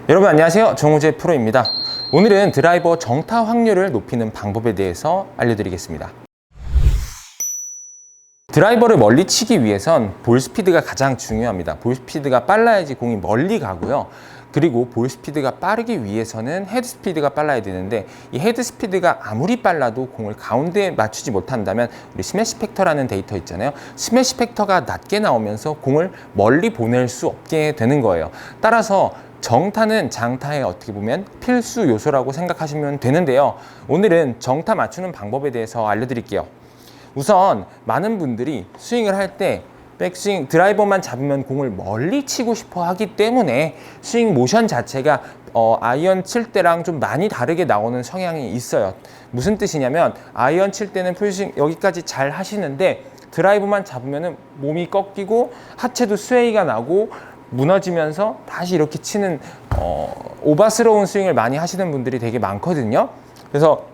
여러분 안녕하세요. 정우재 프로입니다. 오늘은 드라이버 정타 확률을 높이는 방법에 대해서 알려드리겠습니다. 드라이버를 멀리 치기 위해선 볼 스피드가 가장 중요합니다. 볼 스피드가 빨라야지 공이 멀리 가고요. 그리고 볼 스피드가 빠르기 위해서는 헤드 스피드가 빨라야 되는데, 이 헤드 스피드가 아무리 빨라도 공을 가운데에 맞추지 못한다면 우리 스매시 팩터라는 데이터 있잖아요. 스매시 팩터가 낮게 나오면서 공을 멀리 보낼 수 없게 되는 거예요. 따라서 정타는 장타의 어떻게 보면 필수 요소라고 생각하시면 되는데요. 오늘은 정타 맞추는 방법에 대해서 알려드릴게요. 우선 많은 분들이 스윙을 할 때 백스윙 드라이버만 잡으면 공을 멀리 치고 싶어 하기 때문에 스윙 모션 자체가 아이언 칠 때랑 좀 많이 다르게 나오는 성향이 있어요. 무슨 뜻이냐면, 아이언 칠 때는 풀스윙 여기까지 잘 하시는데 드라이버만 잡으면 몸이 꺾이고 하체도 스웨이가 나고 무너지면서 다시 이렇게 치는 오바스러운 스윙을 많이 하시는 분들이 되게 많거든요. 그래서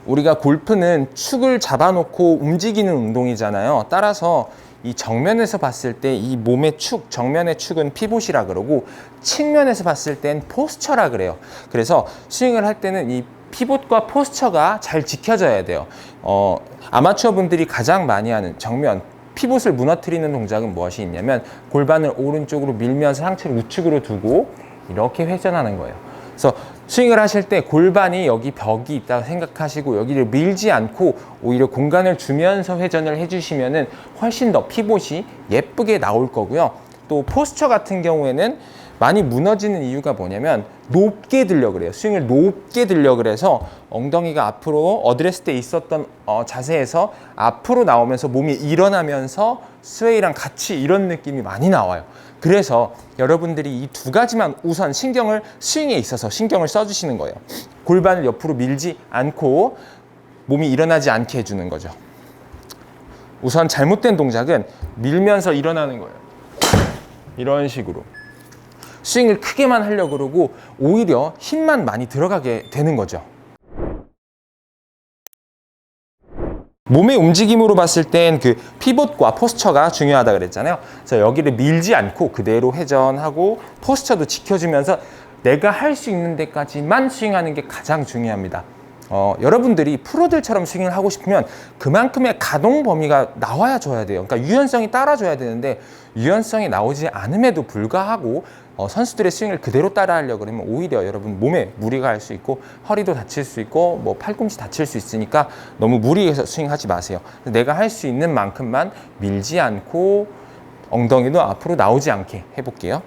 우리가 골프는 축을 잡아놓고 움직이는 운동이잖아요. 따라서 이 정면에서 봤을 때 이 몸의 축, 정면의 축은 피봇이라 그러고, 측면에서 봤을 땐 포스처라 그래요. 그래서 스윙을 할 때는 이 피봇과 포스처가 잘 지켜져야 돼요. 아마추어 분들이 가장 많이 하는 정면 피봇을 무너뜨리는 동작은 무엇이 있냐면, 골반을 오른쪽으로 밀면서 상체를 우측으로 두고 이렇게 회전하는 거예요. 그래서 스윙을 하실 때 골반이 여기 벽이 있다고 생각하시고 여기를 밀지 않고 오히려 공간을 주면서 회전을 해주시면은 훨씬 더 피봇이 예쁘게 나올 거고요. 또 포스처 같은 경우에는 많이 무너지는 이유가 뭐냐면, 높게 들려 그래요. 스윙을 높게 들려 그래서 엉덩이가 앞으로 어드레스 때 있었던 자세에서 앞으로 나오면서 몸이 일어나면서 스웨이랑 같이 이런 느낌이 많이 나와요. 그래서 여러분들이 이 두 가지만 우선 스윙에 있어서 신경을 써주시는 거예요. 골반을 옆으로 밀지 않고 몸이 일어나지 않게 해주는 거죠. 우선 잘못된 동작은 밀면서 일어나는 거예요. 이런 식으로 스윙을 크게만 하려고 그러고 오히려 힘만 많이 들어가게 되는 거죠. 몸의 움직임으로 봤을 땐 그 피봇과 포스처가 중요하다 그랬잖아요. 그래서 여기를 밀지 않고 그대로 회전하고 포스처도 지켜주면서 내가 할 수 있는 데까지만 스윙하는 게 가장 중요합니다. 여러분들이 프로들처럼 스윙을 하고 싶으면 그만큼의 가동 범위가 나와야 줘야 돼요. 그러니까 유연성이 따라줘야 되는데, 유연성이 나오지 않음에도 불구하고 선수들의 스윙을 그대로 따라 하려고 그러면 오히려 여러분 몸에 무리가 갈 수 있고 허리도 다칠 수 있고 뭐 팔꿈치 다칠 수 있으니까 너무 무리해서 스윙하지 마세요. 내가 할 수 있는 만큼만 밀지 않고 엉덩이도 앞으로 나오지 않게 해볼게요.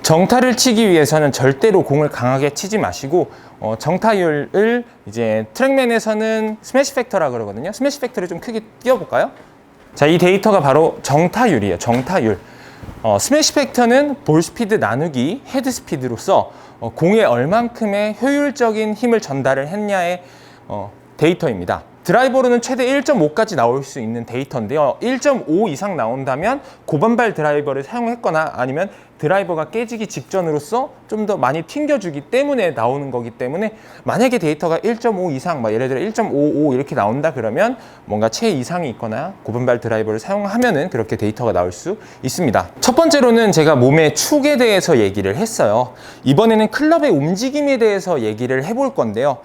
정타를 치기 위해서는 절대로 공을 강하게 치지 마시고, 정타율을 이제 트랙맨에서는 스매시 팩터라 그러거든요. 스매시 팩터를 좀 크게 띄워볼까요? 자, 이 데이터가 바로 정타율이에요. 정타율. 스매시 팩터는 볼 스피드 나누기 헤드 스피드로서 공에 얼만큼의 효율적인 힘을 전달을 했냐의 데이터입니다. 드라이버로는 최대 1.5까지 나올 수 있는 데이터인데요. 1.5 이상 나온다면 고반발 드라이버를 사용했거나 아니면 드라이버가 깨지기 직전으로서 좀 더 많이 튕겨주기 때문에 나오는 거기 때문에, 만약에 데이터가 1.5 이상, 예를 들어 1.55 이렇게 나온다 그러면 뭔가 최 이상이 있거나 고반발 드라이버를 사용하면은 그렇게 데이터가 나올 수 있습니다. 첫 번째로는 제가 몸의 축에 대해서 얘기를 했어요. 이번에는 클럽의 움직임에 대해서 얘기를 해볼 건데요.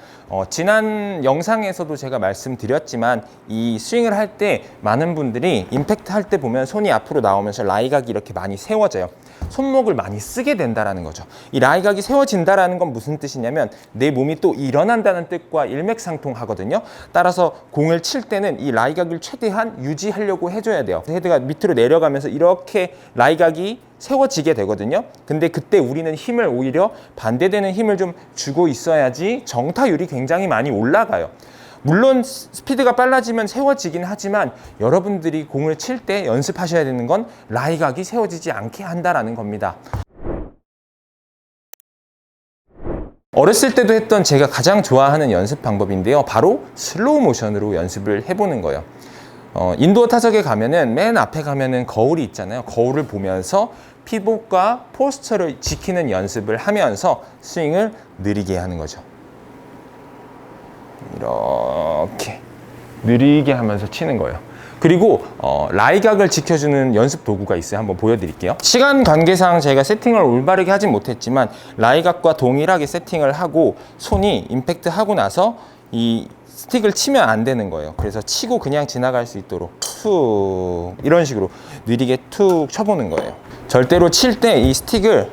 지난 영상에서도 제가 말씀드렸지만, 이 스윙을 할 때 많은 분들이 임팩트 할 때 보면 손이 앞으로 나오면서 라이각이 이렇게 많이 세워져요. 손목을 많이 쓰게 된다라는 거죠. 이 라이각이 세워진다라는 건 무슨 뜻이냐면, 내 몸이 또 일어난다는 뜻과 일맥상통하거든요. 따라서 공을 칠 때는 이 라이각을 최대한 유지하려고 해줘야 돼요. 헤드가 밑으로 내려가면서 이렇게 라이각이 세워지게 되거든요. 근데 그때 우리는 힘을 오히려 반대되는 힘을 좀 주고 있어야지 정타율이 굉장히 많이 올라가요. 물론 스피드가 빨라지면 세워지긴 하지만, 여러분들이 공을 칠 때 연습하셔야 되는 건 라이각이 세워지지 않게 한다라는 겁니다. 어렸을 때도 했던 제가 가장 좋아하는 연습 방법인데요. 바로 슬로우 모션으로 연습을 해보는 거예요. 인도어 타석에 가면은 맨 앞에 가면은 거울이 있잖아요. 거울을 보면서 피봇과 포스처를 지키는 연습을 하면서 스윙을 느리게 하는 거죠. 이렇게 느리게 하면서 치는 거예요. 그리고 라이각을 지켜주는 연습 도구가 있어요. 한번 보여드릴게요. 시간 관계상 제가 세팅을 올바르게 하진 못했지만 라이각과 동일하게 세팅을 하고 손이 임팩트 하고 나서 이 스틱을 치면 안 되는 거예요. 그래서 치고 그냥 지나갈 수 있도록 툭 이런 식으로 느리게 툭 쳐보는 거예요. 절대로 칠 때 이 스틱을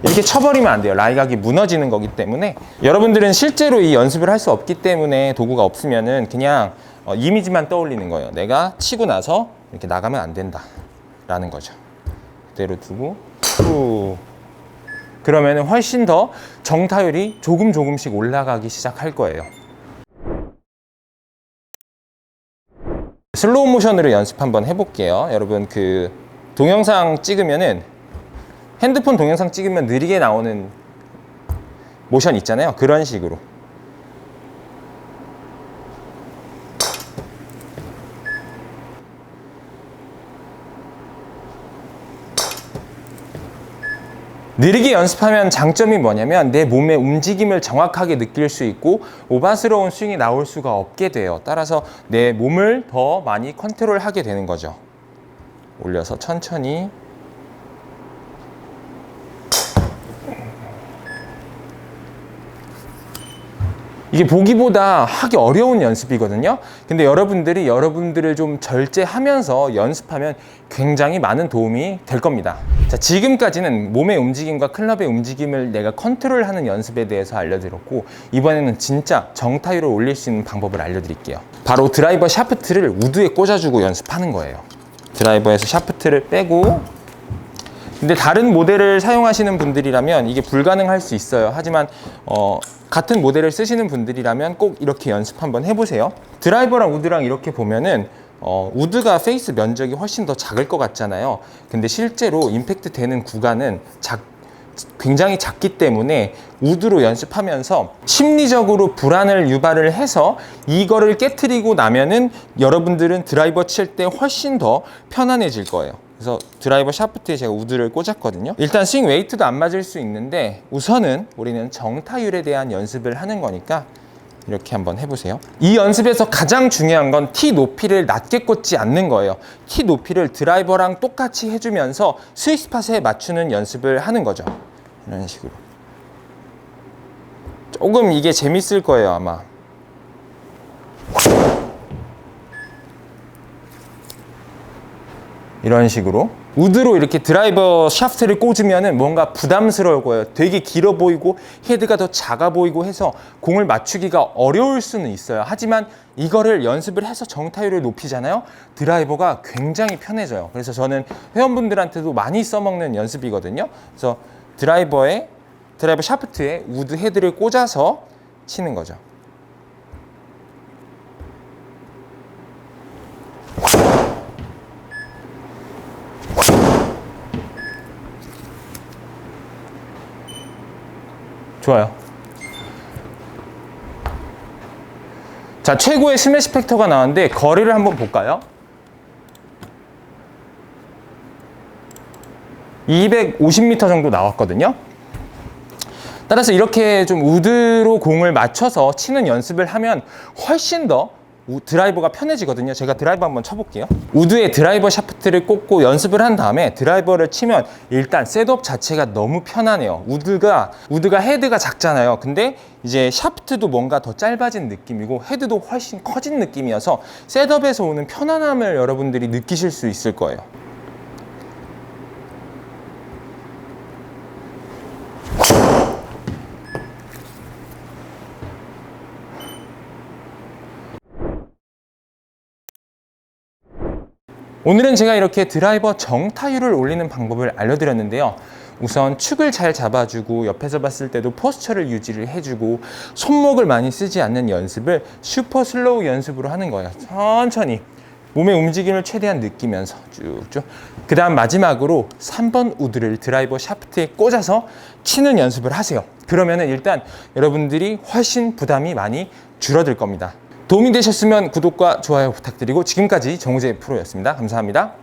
이렇게 쳐버리면 안 돼요. 라이각이 무너지는 거기 때문에. 여러분들은 실제로 이 연습을 할 수 없기 때문에 도구가 없으면은 그냥 이미지만 떠올리는 거예요. 내가 치고 나서 이렇게 나가면 안 된다 라는 거죠. 그대로 두고 툭. 그러면은 훨씬 더 정타율이 조금씩 올라가기 시작할 거예요. 슬로우 모션으로 연습 한번 해볼게요. 여러분 그 동영상 찍으면은 핸드폰 동영상 찍으면 느리게 나오는 모션 있잖아요. 그런 식으로. 느리게 연습하면 장점이 뭐냐면 내 몸의 움직임을 정확하게 느낄 수 있고 오바스러운 스윙이 나올 수가 없게 돼요. 따라서 내 몸을 더 많이 컨트롤하게 되는 거죠. 올려서 천천히. 이게 보기보다 하기 어려운 연습이거든요. 근데 여러분들이 여러분들을 좀 절제하면서 연습하면 굉장히 많은 도움이 될 겁니다. 자, 지금까지는 몸의 움직임과 클럽의 움직임을 내가 컨트롤하는 연습에 대해서 알려드렸고, 이번에는 진짜 정타율을 올릴 수 있는 방법을 알려드릴게요. 바로 드라이버 샤프트를 우드에 꽂아주고 연습하는 거예요. 드라이버에서 샤프트를 빼고, 근데 다른 모델을 사용하시는 분들이라면 이게 불가능할 수 있어요. 하지만 같은 모델을 쓰시는 분들이라면 꼭 이렇게 연습 한번 해보세요. 드라이버랑 우드랑 이렇게 보면은 우드가 페이스 면적이 훨씬 더 작을 것 같잖아요. 근데 실제로 임팩트 되는 구간은 굉장히 작기 때문에 우드로 연습하면서 심리적으로 불안을 유발을 해서 이거를 깨트리고 나면은 여러분들은 드라이버 칠 때 훨씬 더 편안해질 거예요. 그래서 드라이버 샤프트에 제가 우드를 꽂았거든요. 일단 스윙 웨이트도 안 맞을 수 있는데 우선은 우리는 정타율에 대한 연습을 하는 거니까 이렇게 한번 해보세요. 이 연습에서 가장 중요한 건 티 높이를 낮게 꽂지 않는 거예요. 티 높이를 드라이버랑 똑같이 해주면서 스윗스팟에 맞추는 연습을 하는 거죠. 이런 식으로. 조금 이게 재밌을 거예요, 아마. 이런 식으로 우드로 이렇게 드라이버 샤프트를 꽂으면은 뭔가 부담스러울 거예요. 되게 길어 보이고 헤드가 더 작아 보이고 해서 공을 맞추기가 어려울 수는 있어요. 하지만 이거를 연습을 해서 정타율을 높이잖아요. 드라이버가 굉장히 편해져요. 그래서 저는 회원분들한테도 많이 써먹는 연습이거든요. 그래서 드라이버 샤프트에 우드 헤드를 꽂아서 치는 거죠. 좋아요. 자, 최고의 스매시 팩터가 나왔는데 거리를 한번 볼까요? 250m 정도 나왔거든요. 따라서 이렇게 좀 우드로 공을 맞춰서 치는 연습을 하면 훨씬 더 드라이버가 편해지거든요. 제가 드라이버 한번 쳐볼게요. 우드에 드라이버 샤프트를 꽂고 연습을 한 다음에 드라이버를 치면 일단 셋업 자체가 너무 편하네요. 우드가 헤드가 작잖아요. 근데 이제 샤프트도 뭔가 더 짧아진 느낌이고 헤드도 훨씬 커진 느낌이어서 셋업에서 오는 편안함을 여러분들이 느끼실 수 있을 거예요. 오늘은 제가 이렇게 드라이버 정타율을 올리는 방법을 알려드렸는데요. 우선 축을 잘 잡아주고 옆에서 봤을 때도 포스처를 유지를 해주고 손목을 많이 쓰지 않는 연습을 슈퍼 슬로우 연습으로 하는 거예요. 천천히 몸의 움직임을 최대한 느끼면서 쭉쭉. 그 다음 마지막으로 3번 우드를 드라이버 샤프트에 꽂아서 치는 연습을 하세요. 그러면은 일단 여러분들이 훨씬 부담이 많이 줄어들 겁니다. 도움이 되셨으면 구독과 좋아요 부탁드리고 지금까지 정우재 프로였습니다. 감사합니다.